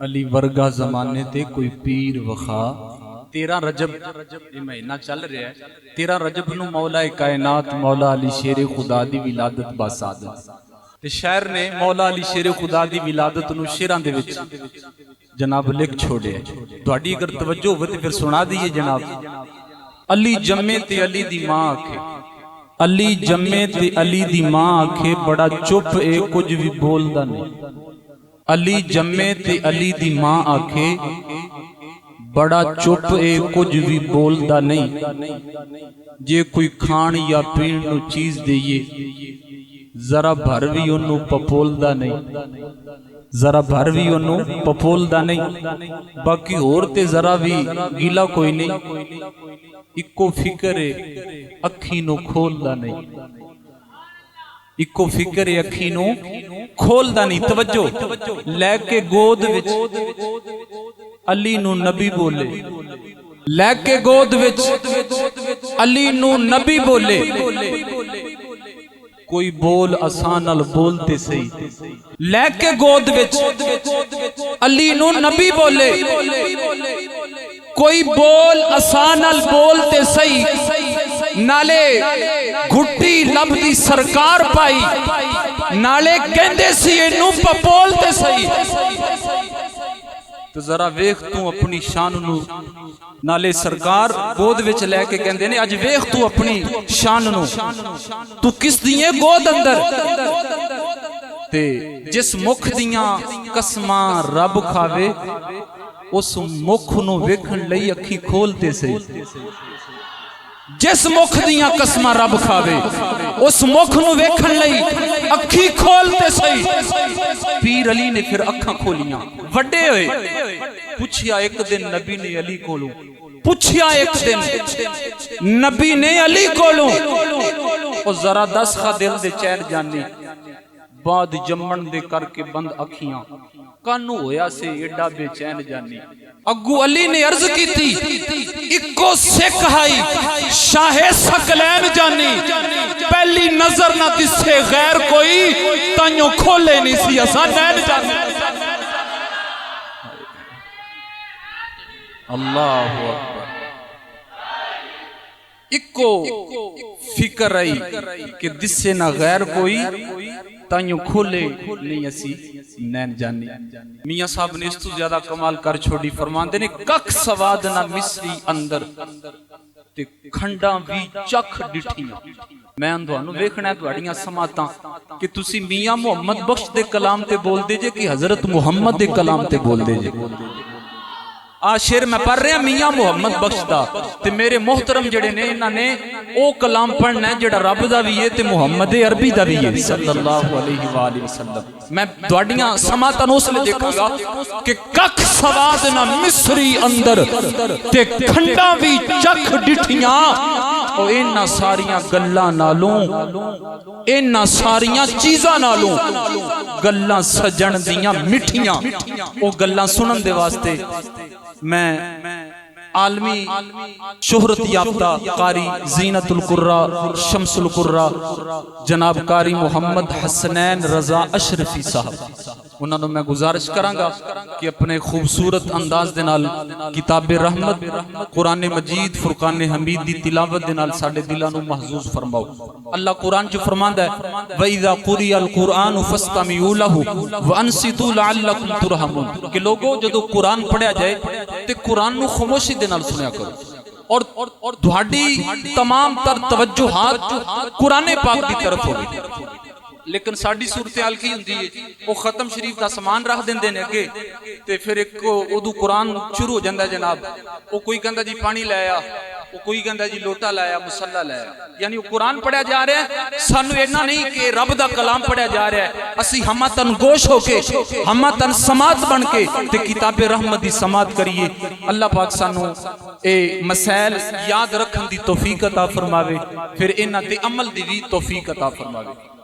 علی ورگا زمانے تے کوئی پیر وخا 13 رجب یہ مہینہ چل رہا ہے 13 رجب نو مولا کائنات مولا علی شیر خدا دی ولادت باسعادت تے شاعر نے مولا علی شیر خدا دی ولادت نو شیراں دے وچ جناب لکھ چھوڑیا تہاڈی اگر توجہ ہوے تے پھر سنا دیئے جناب علی جمے تے علی دی ماں آکھے علی جمے تے علی دی ماں آکھے بڑا چپ اے کچھ بھی بولدا نہیں علی جمے تے علی دی ماں آکھے بڑا چپ اے کچھ بھی بولدا نہیں جے کوئی کھان یا پین نو چیز دئیے ذرا بھر بھی انہوں پپولدا نہیں ذرا بھر بھی انہوں پپولدا نہیں باقی عورتے ذرا بھی گیلا کوئی نہیں اکو فکر اکھی نو کھولدا نہیں اکو فکر اکھی نو کھولدا نہیں توجہ لے کے گود وچ علی نو نبی بولے لے کے گود وچ علی نو نبی بولے کوئی بول آسان ال بولتے صحیح لے کے گود وچ علی نو نبی بولے کوئی بول آسان ال بولتے صحیح نالے گھٹی لب دی سرکار پائی نالے کہندے سی اینو پپولتے صحیح تو ذرا ویکھ تو اپنی شان نو نالے سرکار گود وچ لے کے کہندے نے اج ویکھ تو اپنی شان نو تو کس دیئے گود اندر تے جس مکھ دیاں قسماں رب کھاوے اس مکھ نو ویکھن لئی اکھی کھولتے سے جس مکھ دیاں قسماں رب کھاوے اس مکھ نو ویکھن لئی اکھی کھولتے سہی پیر علی نے پھر اکھاں کھولیاں وڈے ہوئے پوچھیا ایک دن نبی نے علی کولوں پوچھیا ایک دن نبی نے علی کولوں او ذرا دس خا دل دے چین جانی بعد جمن دے کر کے بند اکھیاں کانو ہویا سے ایڈا بے چین جانی اگو علی نے عرض کی تھی اکو سکھ ہائی شاہ سکلین جانی پہلی نظر نہ دسے غیر کوئی تانیوں کھولے نہیں سی اساں نین جانی اللہ اکبر اکو فکر رہی کہ دسے نہ غیر کوئی تائیوں کھولے نہیں اسی نین جانی میاں صاحب نے اس تو زیادہ کمال کر چھوڑی فرمان دینے کک سواد نہ مصری اندر تے کھنڈاں بھی چکھ ڈٹھیاں میں اندوانو ویکھنا ہے دوڑیاں سماتا کہ تسی میاں محمد بخش دے کلام تے بول دے جے کہ حضرت محمد دے کلام تے بول دے جے شیر میں پڑھ رہے ہیں میاں محمد بخش دا تے میرے محترم جڑے نے انہاں نے او کلام پڑھنا ہے جڑا رب دا بھی ہے تے محمد عربی دا بھی ہے صلی اللہ علیہ وآلہ وسلم میں دوڑیاں سماعتاں اس لئے دیکھوں گا کہ کک سواد نہ مصری اندر تے کھنڈا بھی چکھ ڈٹھیاں او انہاں ساریاں گلاں نالوں انہاں ساریاں چیزاں نالوں گلاں سجن دیاں مٹھیاں او گلاں سنن دے واسطے میں عالمی شہرت یافتہ قاری زینت القرہ شمس القرہ جناب قاری محمد حسنین رضا اشرفی صاحب انہوں نے میں گزارش کراں گا کہ اپنے خوبصورت انداز دنال کتاب رحمت قرآن مجید فرقان حمید دی تلاوت دنال ساڑے دلانو محظوظ فرماؤ اللہ قرآن جو فرماندہ ہے وَإِذَا قُرِيَ الْقُرْآنُ فَاسْتَمِعُوا لَهُ وَأَنصِتُوا لَعَلَّكُمْ تُرْحَمُونَ کہ لوگوں جدو قرآن پڑھیا جائے تے قرآن نو خاموشی دے نال سنیا کرو اور دھاڑی تمام تر توجہات قرآن پاک دی طرف ہوگی لیکن ساڑی صورتحال کی ہوندی ہے وہ ختم شریف دا سامان رکھ دیندے نے کہ تے پھر ایک اردو قرآن شروع ہو جاندہ جناب وہ کوئی کہندا جی پانی لایا وہ کوئی کہندا جی لوٹا لایا مصلا لایا یعنی وہ قرآن پڑھیا جا رہا ہے سانو اینا نہیں کہ رب دا کلام پڑھیا جا رہا ہے اسی ہمہ تن گوش ہو کے ہمہ تن سماعت بن کے تے کتاب رحمت دی سماعت کریے اللہ پاک سانو اے مسائل یاد رکھن دی توفیق عطا فرماوے پھر انہاں تے عمل دی بھی توفیق عطا فرماوے